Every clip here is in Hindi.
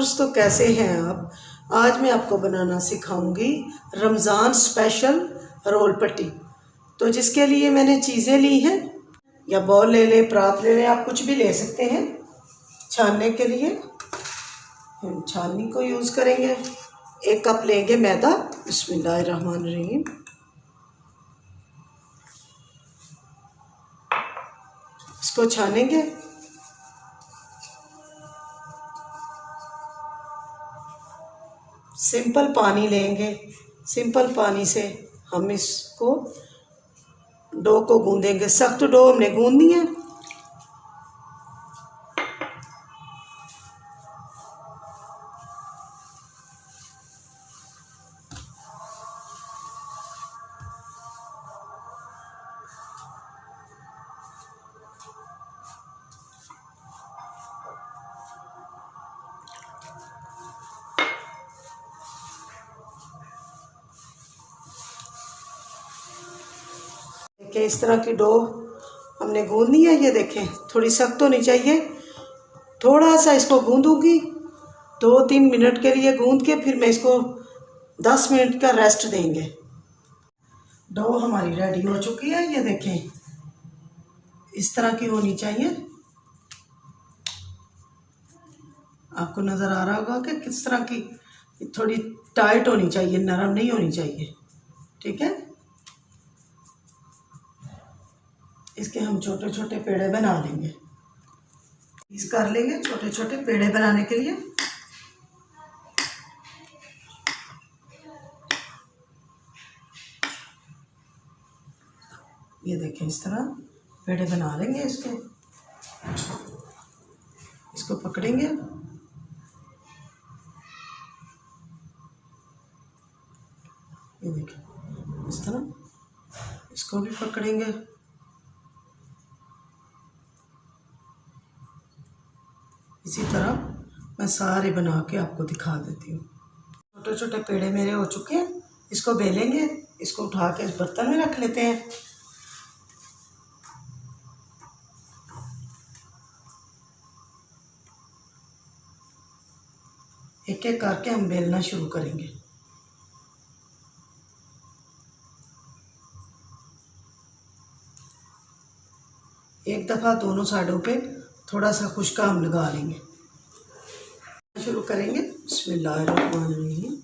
व्यूअर्स, तो कैसे हैं आप। आज मैं आपको बनाना सिखाऊंगी रमज़ान स्पेशल रोल पट्टी। तो जिसके लिए मैंने चीज़ें ली हैं, या बॉल ले लें, परात ले लें, आप कुछ भी ले सकते हैं। छानने के लिए हम छाननी को यूज़ करेंगे। 1 कप लेंगे मैदा। बिस्मिल्लाहिर्रहमानिर्रहीम। इसको छानेंगे। सिंपल पानी लेंगे। सिंपल पानी से हम इसको डो को गूंदेंगे। सख्त डो हमने गूंदनी है। देखिए इस तरह की डो हमने गूंदनी है। ये देखें थोड़ी सख्त होनी चाहिए। थोड़ा सा इसको गूंदूंगी 2-3 मिनट के लिए गूंद के, फिर मैं इसको 10 मिनट का रेस्ट देंगे। डो हमारी रेडी हो चुकी है। ये देखें इस तरह की होनी चाहिए। आपको नज़र आ रहा होगा कि किस तरह की। थोड़ी टाइट होनी चाहिए, नरम नहीं होनी चाहिए। ठीक है। इसके हम छोटे छोटे पेड़े बना लेंगे। पीस कर लेंगे छोटे छोटे पेड़े बनाने के लिए। ये देखें इस तरह पेड़े बना लेंगे। इसको पकड़ेंगे। ये देखें इस तरह इसको भी पकड़ेंगे। इसी तरह मैं सारे बना के आपको दिखा देती हूँ। छोटे छोटे पेड़े मेरे हो चुके हैं। इसको बेलेंगे। इसको उठा के इस बर्तन में रख लेते हैं। एक एक करके हम बेलना शुरू करेंगे। एक दफ़ा दोनों साइडों पे थोड़ा सा खुश्का हम लगा लेंगे। शुरू करेंगे। बिस्मिल्लाहिर्रहमानिर्रहीम।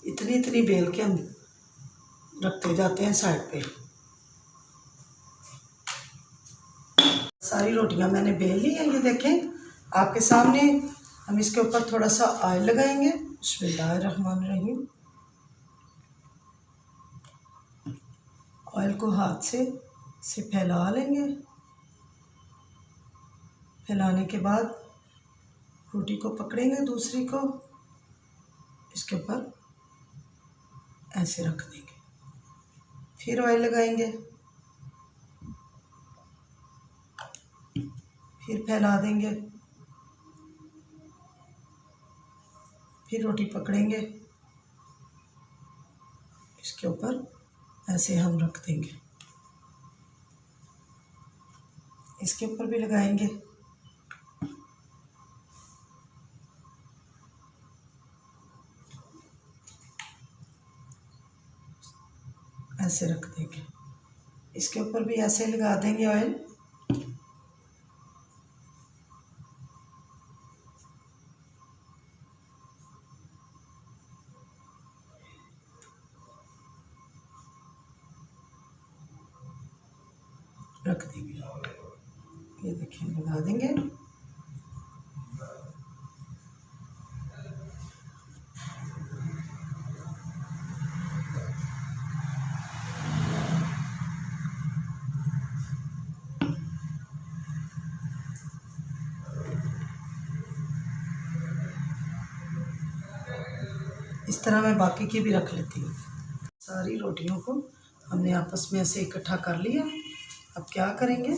इतनी इतनी बेल के हम रखते जाते हैं साइड पे। सारी रोटियां मैंने बेल ली हैं। ये देखें आपके सामने। हम इसके ऊपर थोड़ा सा ऑयल लगाएंगे। बिस्मिल्लाहिर्रहमानिर्रहीम। ऑयल को हाथ से फैला लेंगे। फैलाने के बाद रोटी को पकड़ेंगे, दूसरी को इसके ऊपर ऐसे रख देंगे। फिर ऑयल लगाएंगे। फिर फैला देंगे। फिर रोटी पकड़ेंगे, इसके ऊपर ऐसे हम रख देंगे। इसके ऊपर भी लगाएंगे। ऐसे रख देंगे। इसके ऊपर भी ऐसे लगा देंगे ऑयल। रख देंगे। ये देखिए लगा देंगे। इस तरह मैं बाकी की भी रख लेती हूँ। सारी रोटियों को हमने आपस में ऐसे इकट्ठा कर लिया। अब क्या करेंगे,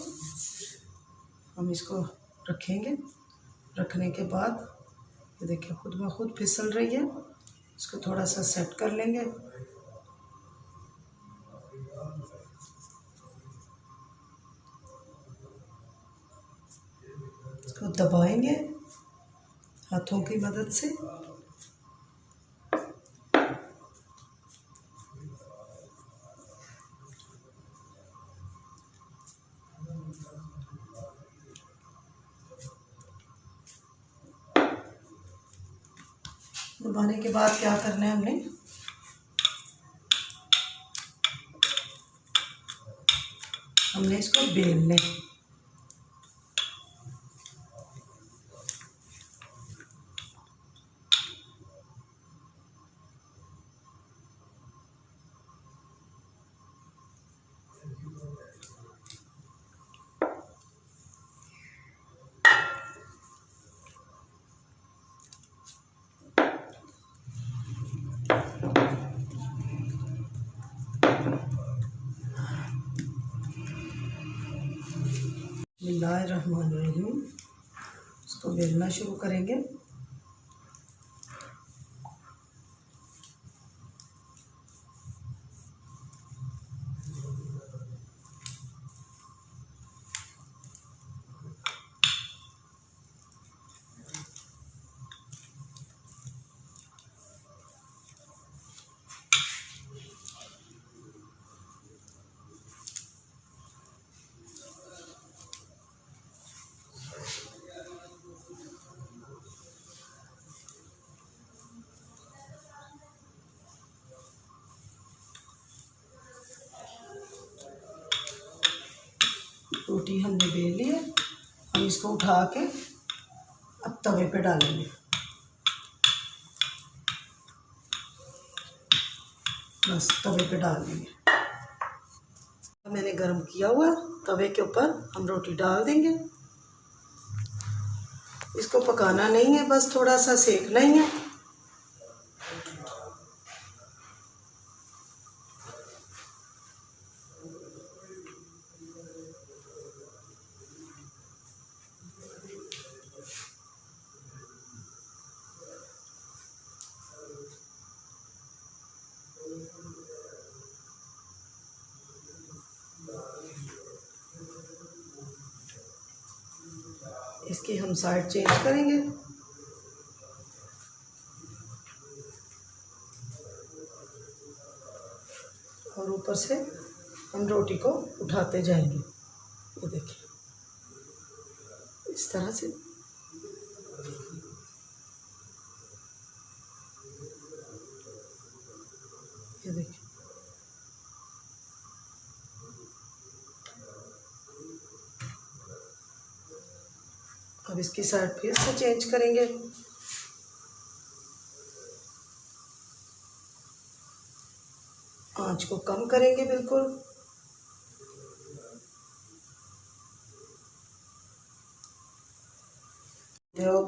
हम इसको रखेंगे। रखने के बाद ये देखिए खुद ब खुद फिसल रही है। इसको थोड़ा सा सेट कर लेंगे। इसको दबाएंगे हाथों की मदद से। दबाने के बाद क्या करना है, हमने इसको बेलना है। बिस्मिल्लाहिर्रहमानिर्रहीम। इसको बेलना शुरू करेंगे। रोटी हमने बेल ली है। हम इसको उठा के अब तवे पे डालेंगे। बस तवे पे डाल देंगे। मैंने गरम किया हुआ तवे के ऊपर हम रोटी डाल देंगे। इसको पकाना नहीं है, बस थोड़ा सा सेकना ही है। इसकी हम साइड चेंज करेंगे। और ऊपर से हम रोटी को उठाते जाएंगे। ये देखिए इस तरह से। ये देखिए अब इसकी साइड फिर से चेंज करेंगे। आंच को कम करेंगे बिल्कुल।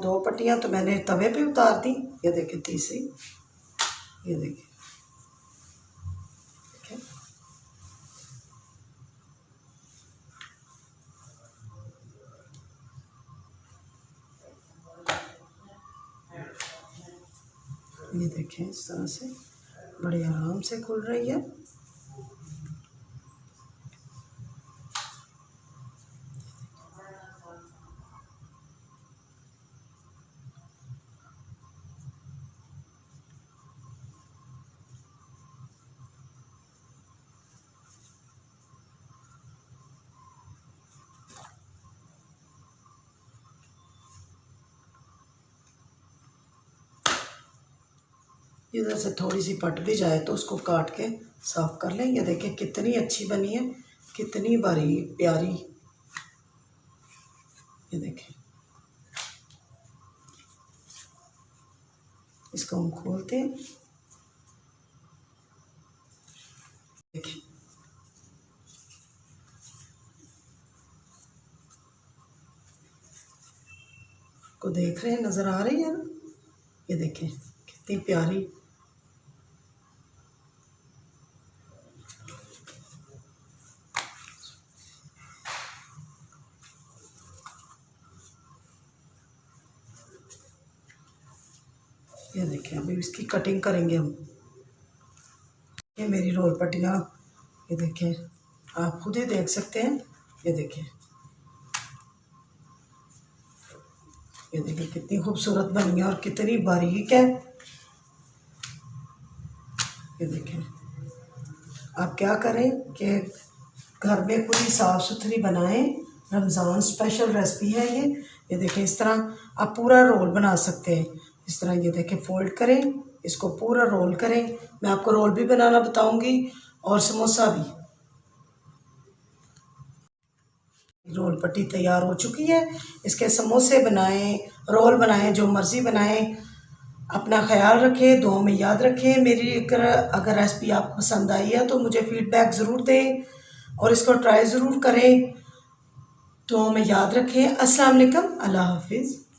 दो पट्टियां तो मैंने तवे पे उतार दी। ये देखिए तीसरी, ये देखिए ये देखें इस तरह से बड़े आराम से खुल रही है। इधर से थोड़ी सी पट भी जाए तो उसको काट के साफ कर लेंगे। देखिए कितनी अच्छी बनी है, कितनी बारीक प्यारी। ये देखिए इसको हम खोलते हैं। देखिए को देख रहे हैं, नज़र आ रही है ना। ये देखिए कितनी प्यारी। ये देखिए अभी इसकी कटिंग करेंगे हम। ये मेरी रोल पट्टियाँ, ये देखिए आप खुद ही देख सकते हैं। ये देखिए, ये देखिए कितनी खूबसूरत बनी है और कितनी बारीक है। ये देखिए, आप क्या करें कि घर में पूरी साफ़ सुथरी बनाएं। रमज़ान स्पेशल रेसिपी है ये। ये देखिए इस तरह आप पूरा रोल बना सकते हैं। इस तरह ये देखिए फोल्ड करें, इसको पूरा रोल करें। मैं आपको रोल भी बनाना बताऊंगी और समोसा भी। रोल पट्टी तैयार हो चुकी है। इसके समोसे बनाएं, रोल बनाएं, जो मर्ज़ी बनाएं। अपना ख्याल रखें, दुआ में याद रखें। मेरी अगर रेसिपी आपको पसंद आई है तो मुझे फ़ीडबैक ज़रूर दें और इसको ट्राई ज़रूर करें। दुआ में याद रखें। अस्सलाम वालेकुम, अल्लाह हाफिज़।